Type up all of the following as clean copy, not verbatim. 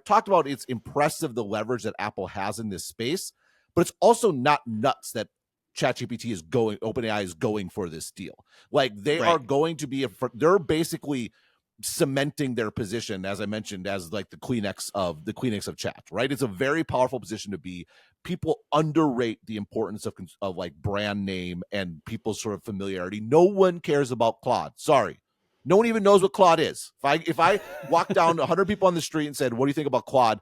talked about it's impressive the leverage that Apple has in this space, but it's also not nuts that OpenAI is going for this deal. Like they are going to be, they're basically cementing their position, as I mentioned, as like the Kleenex of chat, right? It's a very powerful position to be. People underrate the importance of like brand name and people's sort of familiarity. No one cares about Claude. Sorry. No one even knows what Claude is. If I walk down 100 people on the street and said, what do you think about Claude?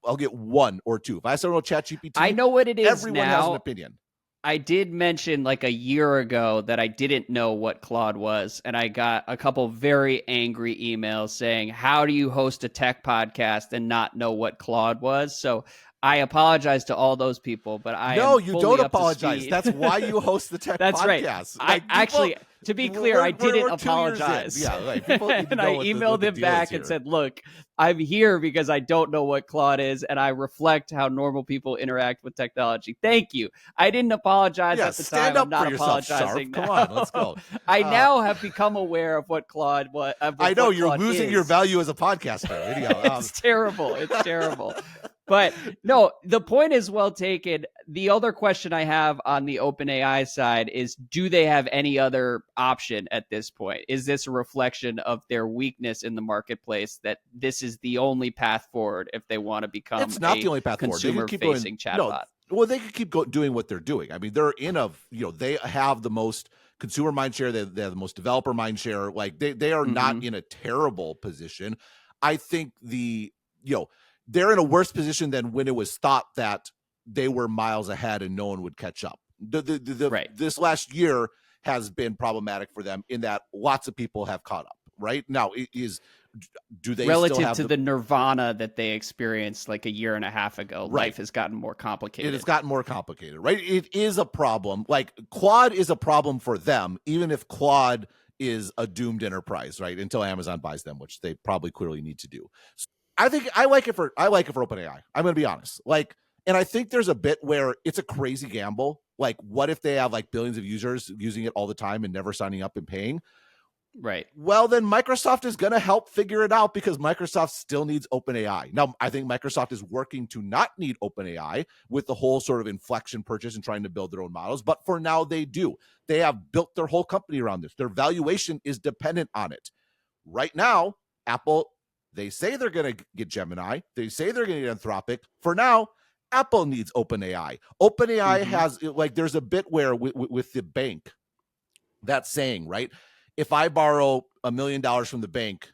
I'll get one or two. If I said, ChatGPT, I know what it is. Everyone now has an opinion. I did mention like a year ago that I didn't know what Claude was, and I got a couple very angry emails saying, how do you host a tech podcast and not know what Claude was? So I apologize to all those people, but you don't apologize. That's why you host the tech That's podcast. Right. Actually, to be clear, I didn't apologize. Yeah, like people and I emailed him back and said, look, I'm here because I don't know what Claude is, and I reflect how normal people interact with technology. Thank you. I didn't apologize at the time. I'm not apologizing now. Come on, let's go. I now have become aware of what Claude was. I know you're losing your value as a podcaster. It's terrible. It's terrible. But no, the point is well taken. The other question I have on the OpenAI side is, do they have any other option at this point? Is this a reflection of their weakness in the marketplace, that this is the only path forward if they want to become it's not the only path consumer-facing chatbot? Well, they could keep doing what they're doing. I mean, they're they have the most consumer mindshare. They have the most developer mindshare. Like they are not in a terrible position. I think they're in a worse position than when it was thought that they were miles ahead and no one would catch up. This last year has been problematic for them in that lots of people have caught up. Right now, do they relative still have to the nirvana that they experienced like a year and a half ago? Right. Life has gotten more complicated. It has gotten more complicated, right? It is a problem. Like Claude is a problem for them, even if Claude is a doomed enterprise, right? Until Amazon buys them, which they probably clearly need to do. So I like it for OpenAI. I'm going to be honest. Like, and I think there's a bit where it's a crazy gamble. Like, what if they have like billions of users using it all the time and never signing up and paying? Right. Well, then Microsoft is going to help figure it out because Microsoft still needs OpenAI. Now, I think Microsoft is working to not need OpenAI with the whole sort of inflection purchase and trying to build their own models. But for now, they do. They have built their whole company around this. Their valuation is dependent on it. Right now, Apple, they say they're going to get Gemini. They say they're going to get Anthropic. For now, Apple needs OpenAI. OpenAI has, like, there's a bit where with the bank, that's saying, right? If I borrow $1 million from the bank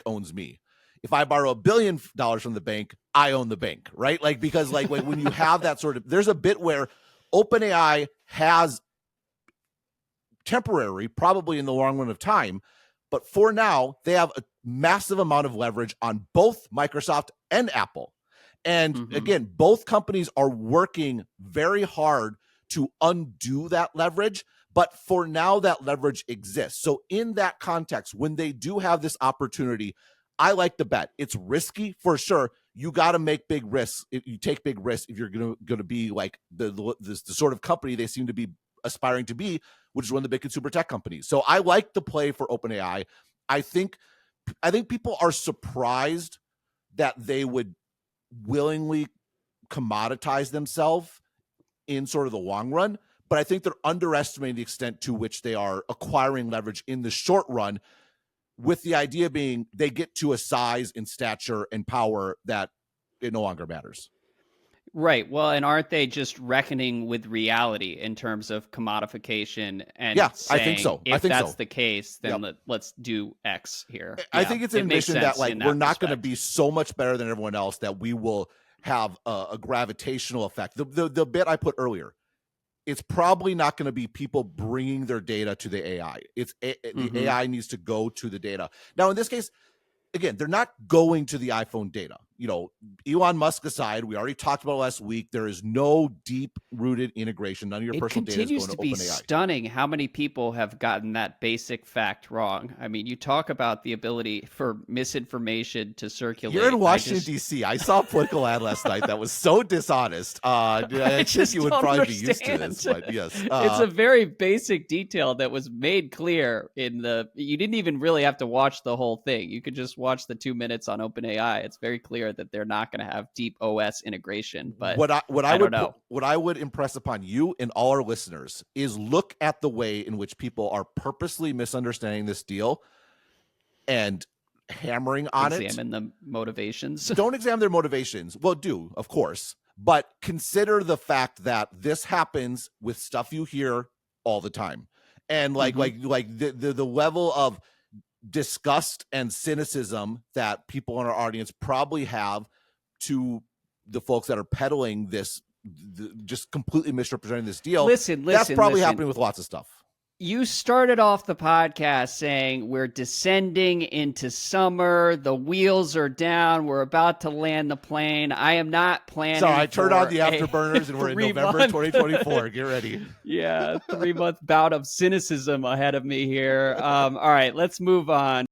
owns me. If I borrow $1 billion from the bank, I own the bank, right? Like, because like when you have that sort of, there's a bit where OpenAI has temporary, probably in the long run of time, but for now, they have a massive amount of leverage on both Microsoft and Apple. And again, both companies are working very hard to undo that leverage. But for now, that leverage exists. So in that context, when they do have this opportunity, I like the bet. It's risky for sure. You got to make big risks. You take big risks if you're going to be like the sort of company they seem to be aspiring to be, which is one of the big consumer tech companies. So I like the play for OpenAI. I think people are surprised that they would willingly commoditize themselves in sort of the long run. But I think they're underestimating the extent to which they are acquiring leverage in the short run, with the idea being they get to a size and stature and power that it no longer matters. Right. Well, and aren't they just reckoning with reality in terms of commodification? And saying, I think so. If that's the case, then let's do X here. I think it's an admission that like we're not going to be so much better than everyone else that we will have a gravitational effect. The bit I put earlier, it's probably not going to be people bringing their data to the AI. The AI needs to go to the data. Now, in this case, again, they're not going to the iPhone data. You know, Elon Musk aside, we already talked about it last week. There is no deep-rooted integration. None of your personal data is going to OpenAI. It continues to be stunning how many people have gotten that basic fact wrong. I mean, you talk about the ability for misinformation to circulate. You're in Washington, D.C. I saw a political ad last night that was so dishonest. I think you would probably be used to this, but yes. It's a very basic detail that was made clear in the... You didn't even really have to watch the whole thing. You could just watch the 2 minutes on OpenAI. It's very clear clear that they're not going to have deep OS integration. But what I don't know. What I would impress upon you and all our listeners is look at the way in which people are purposely misunderstanding this deal and hammering on it. Examine the motivations. Don't examine their motivations. Well, do, of course, but consider the fact that this happens with stuff you hear all the time. And like the level of disgust and cynicism that people in our audience probably have to the folks that are peddling this, just completely misrepresenting this deal. Listen, that's probably happening with lots of stuff. You started off the podcast saying we're descending into summer. The wheels are down. We're about to land the plane. I am not planning. Sorry, I turned on the afterburners and we're in November 2024. Get ready. Yeah, 3-month bout of cynicism ahead of me here. All right, let's move on.